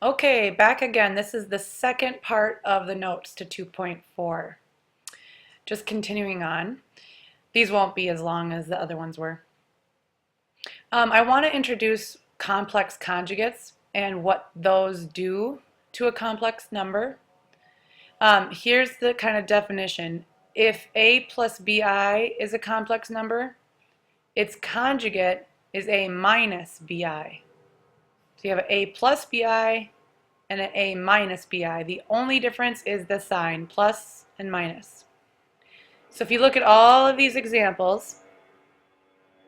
Okay, back again. This is the second part of the notes to 2.4. Just continuing on. These won't be as long as the other ones were. I want to introduce complex conjugates and what those do to a complex number. Here's the kind of definition. If a plus bi is a complex number, its conjugate is a minus bi. So you have a plus bi and an a minus bi. The only difference is the sign, plus and minus. So if you look at all of these examples,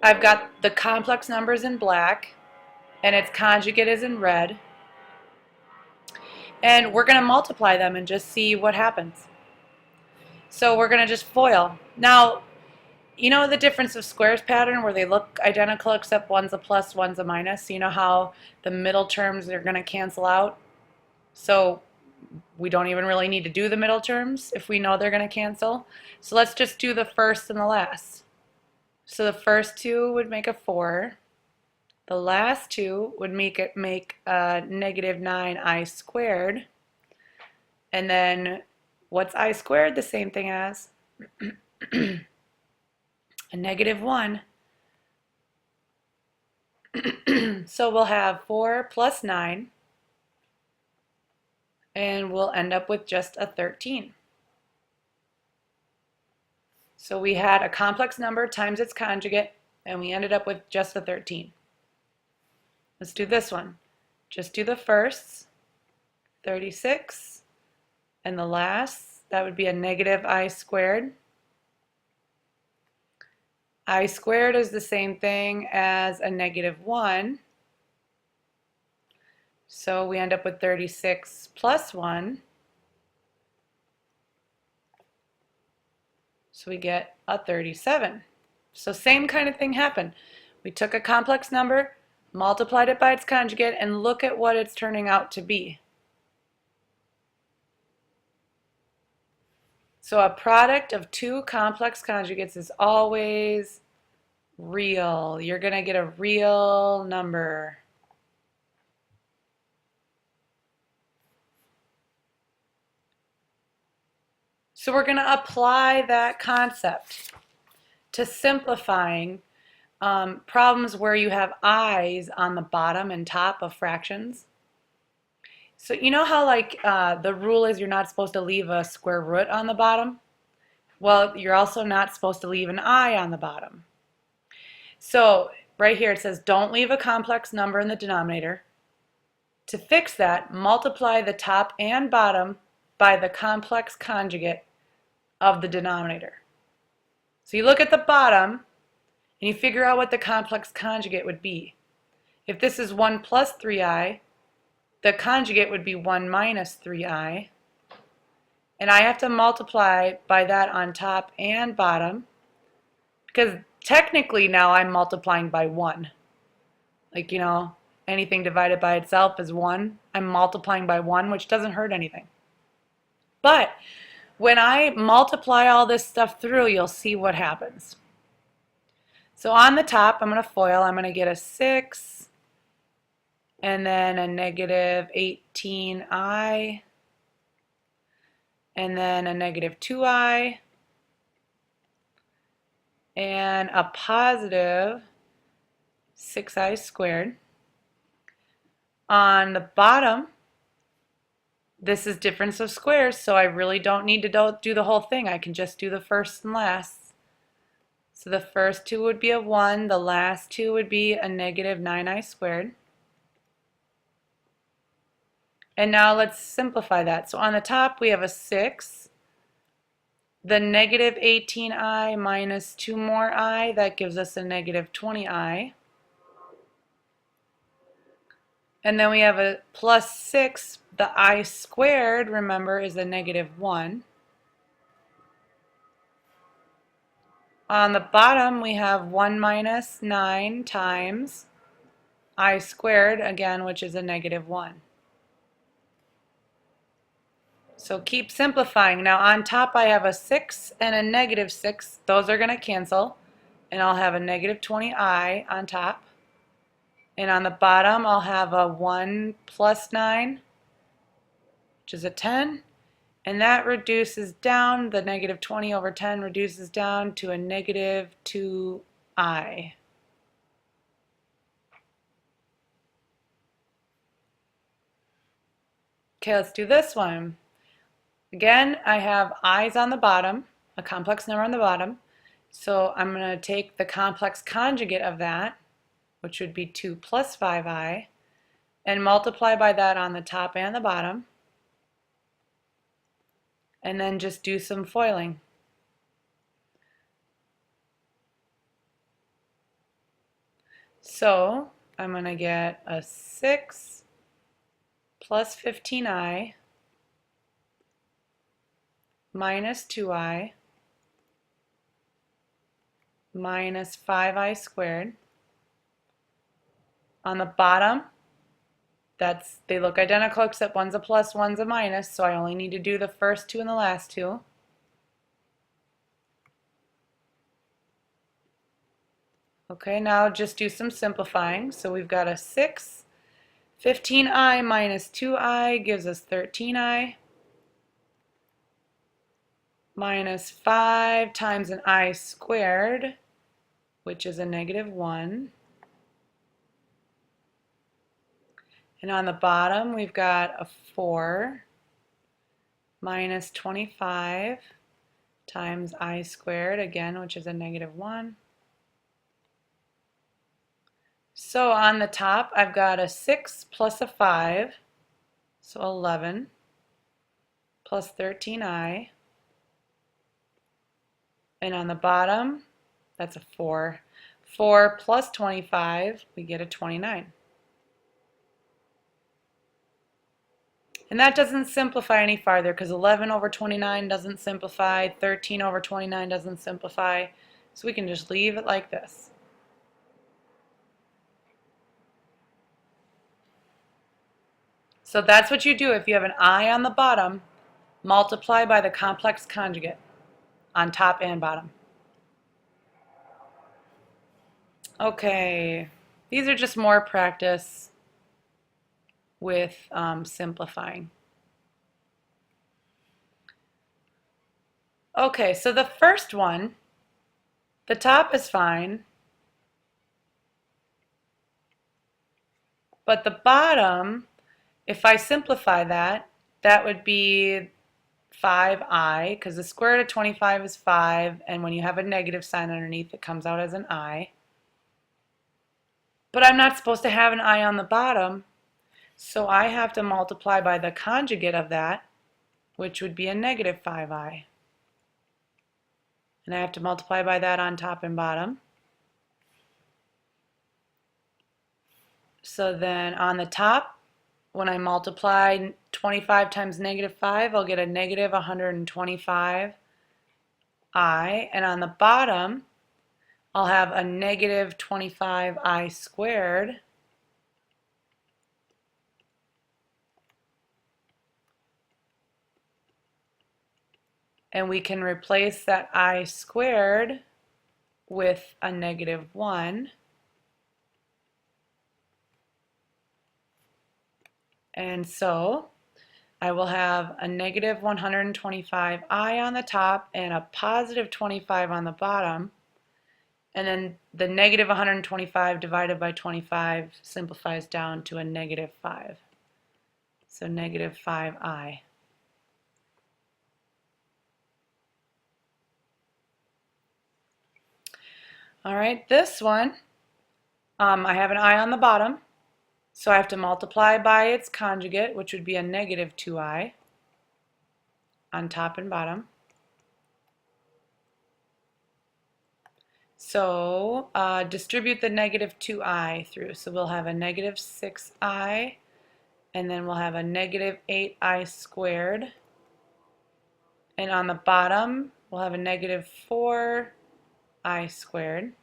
I've got the complex numbers in black and its conjugate is in red. And we're going to multiply them and just see what happens. So we're going to just FOIL. Now, you know the difference of squares pattern where they look identical except one's a plus, one's a minus? You know how the middle terms are going to cancel out? So we don't even really need to do the middle terms if we know they're going to cancel. So let's just do the first and the last. So the first two would make a 4. The last two would make negative 9i squared. And then what's I squared? The same thing as a negative 1. So we'll have 4 plus 9. And we'll end up with just a 13. So we had a complex number times its conjugate, and we ended up with just a 13. Let's do this one. Just do the firsts, 36, and the last, that would be a negative I squared. I squared is the same thing as a negative 1. So we end up with 36 plus 1. So we get a 37. So same kind of thing happened. We took a complex number, multiplied it by its conjugate, and look at what it's turning out to be. So a product of two complex conjugates is always real. You're going to get a real number. So we're going to apply that concept to simplifying problems where you have i's on the bottom and top of fractions. So you know how like the rule is you're not supposed to leave a square root on the bottom? Well, you're also not supposed to leave an I on the bottom. So right here it says don't leave a complex number in the denominator. To fix that, multiply the top and bottom by the complex conjugate of the denominator. So you look at the bottom and you figure out what the complex conjugate would be. If this is 1 plus 3i, the conjugate would be 1 minus 3i. And I have to multiply by that on top and bottom because technically now I'm multiplying by 1. Like, you know, anything divided by itself is 1. I'm multiplying by 1, which doesn't hurt anything. But when I multiply all this stuff through, you'll see what happens. So on the top, I'm going to FOIL. I'm going to get a 6 and then a negative 18i and then a negative 2i and a positive 6i squared. On the bottom, this is difference of squares, so I really don't need to do the whole thing. I can just do the first and last. So the first two would be a 1, the last two would be a negative 9i squared. And now let's simplify that. So on the top we have a 6, the negative 18i minus 2 more I, that gives us a negative 20i. And then we have a plus 6, the I squared, remember, is a negative 1. On the bottom we have 1 minus 9 times I squared, again, which is a negative 1. So keep simplifying. Now on top I have a 6 and a negative 6. Those are going to cancel. And I'll have a negative 20i on top. And on the bottom I'll have a 1 plus 9 which is a 10. And that reduces down, the negative 20 over 10 reduces down to a negative 2i. Okay, let's do this one. Again, I have i's on the bottom, a complex number on the bottom. So I'm going to take the complex conjugate of that, which would be 2 plus 5i, and multiply by that on the top and the bottom. And then just do some foiling. So I'm going to get a 6 plus 15i minus 2i minus 5i squared. On the bottom, they look identical except one's a plus, one's a minus, so I only need to do the first two and the last two. Okay, now just do some simplifying. So we've got a 6, 15i minus 2i gives us 13i, minus 5 times an I squared, which is a negative 1. And on the bottom, we've got a 4 minus 25 times I squared, again, which is a negative 1. So on the top, I've got a 6 plus a 5, so 11, plus 13i. And on the bottom, that's a 4. 4 plus 25, we get a 29. And that doesn't simplify any farther because 11 over 29 doesn't simplify, 13 over 29 doesn't simplify, so we can just leave it like this. So that's what you do if you have an I on the bottom, multiply by the complex conjugate on top and bottom. Okay, these are just more practice with simplifying. Okay, so the first one, the top is fine, but the bottom, if I simplify that, that would be 5i, because the square root of 25 is 5, and when you have a negative sign underneath, it comes out as an I. But I'm not supposed to have an I on the bottom, so I have to multiply by the conjugate of that, which would be a negative 5i. And I have to multiply by that on top and bottom. So then on the top, when I multiply 25 times negative 5, I'll get a negative 125i. And on the bottom, I'll have a negative 25i squared. And we can replace that I squared with a negative 1. And so I will have a negative 125i on the top and a positive 25 on the bottom. And then the negative 125 divided by 25 simplifies down to a negative 5. So negative 5i. All right, this one, I have an I on the bottom, so I have to multiply by its conjugate, which would be a negative 2i on top and bottom. So distribute the negative 2i through. So we'll have a negative 6i, and then we'll have a negative 8i squared. And on the bottom, we'll have a negative 4i squared.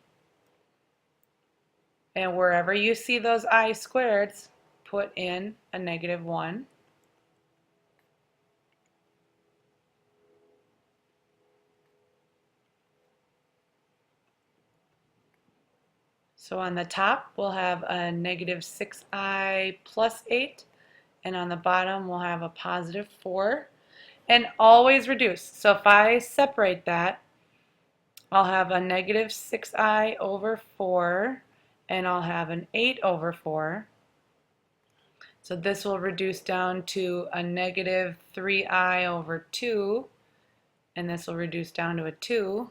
And wherever you see those I squareds, put in a negative 1. So on the top, we'll have a negative 6i plus 8, and on the bottom we'll have a positive 4, and always reduce. So if I separate that, I'll have a negative 6i over 4, and I'll have an 8 over 4. So this will reduce down to a negative 3i over 2, and this will reduce down to a 2.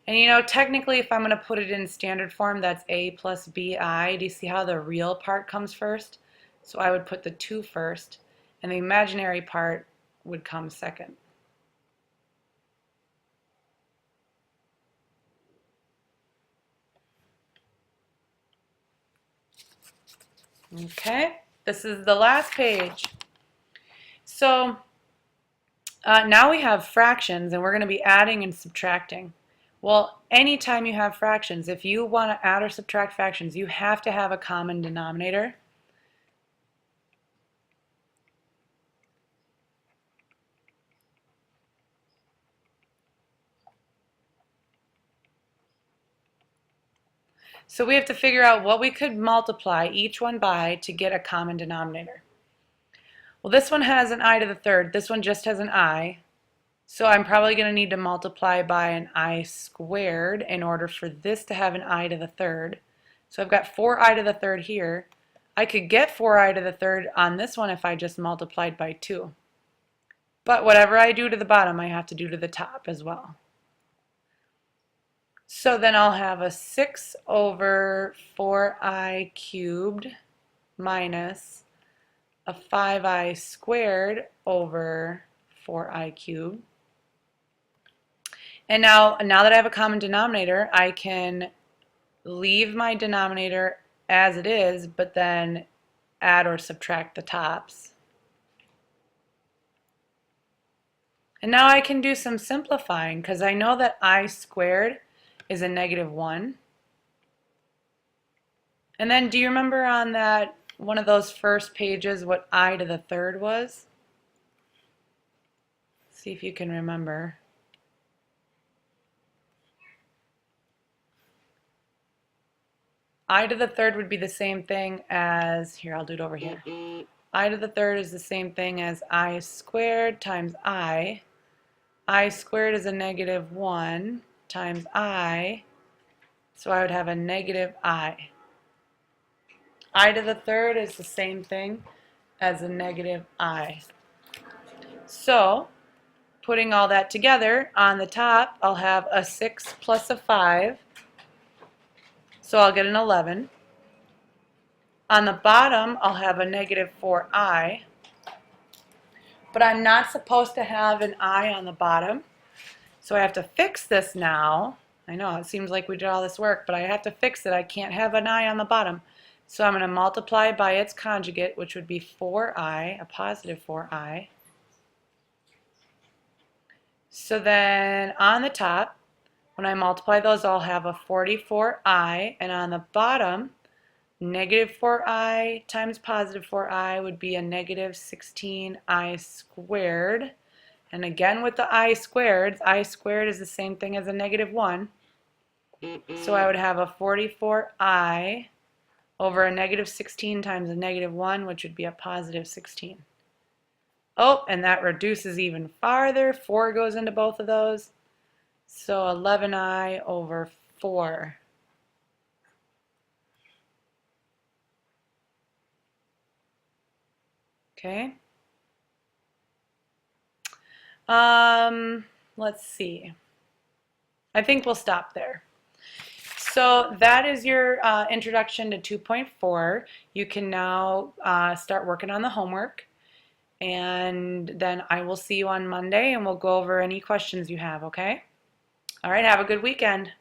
And you know, technically, if I'm going to put it in standard form, that's a plus bi. Do you see how the real part comes first? So I would put the 2 first, and the imaginary part would come second. Okay, this is the last page. So now we have fractions, and we're going to be adding and subtracting. Well, anytime you have fractions, if you want to add or subtract fractions, you have to have a common denominator. So we have to figure out what we could multiply each one by to get a common denominator. Well, this one has an I to the third. This one just has an I. So I'm probably going to need to multiply by an I squared in order for this to have an I to the third. So I've got 4i to the third here. I could get 4i to the third on this one if I just multiplied by 2. But whatever I do to the bottom, I have to do to the top as well. So then I'll have a 6 over 4i cubed minus a 5i squared over 4i cubed. And now that I have a common denominator, I can leave my denominator as it is, but then add or subtract the tops. And now I can do some simplifying, because I know that I squared is a negative 1. And then do you remember on that one of those first pages what I to the third was? See if you can remember. I to the third would be the same thing as, here, I'll do it over here. I to the third is the same thing as I squared times I. I squared is a negative 1 times I, so I would have a negative I. I to the third is the same thing as a negative I. So, putting all that together, on the top I'll have a 6 plus a 5, so I'll get an 11. On the bottom I'll have a negative 4i, but I'm not supposed to have an I on the bottom. So I have to fix this now. I know, it seems like we did all this work, but I have to fix it. I can't have an I on the bottom. So I'm going to multiply by its conjugate, which would be 4i, a positive 4i. So then on the top, when I multiply those, I'll have a 44i, and on the bottom, negative 4i times positive 4i would be a negative 16i squared. And again with the I squared is the same thing as a negative 1. So I would have a 44i over a negative 16 times a negative 1, which would be a positive 16. Oh, and that reduces even farther. 4 goes into both of those. So 11i over 4. Okay. Let's see. I think we'll stop there. So that is your introduction to 2.4. You can now start working on the homework, and then I will see you on Monday and we'll go over any questions you have, okay? All right, have a good weekend.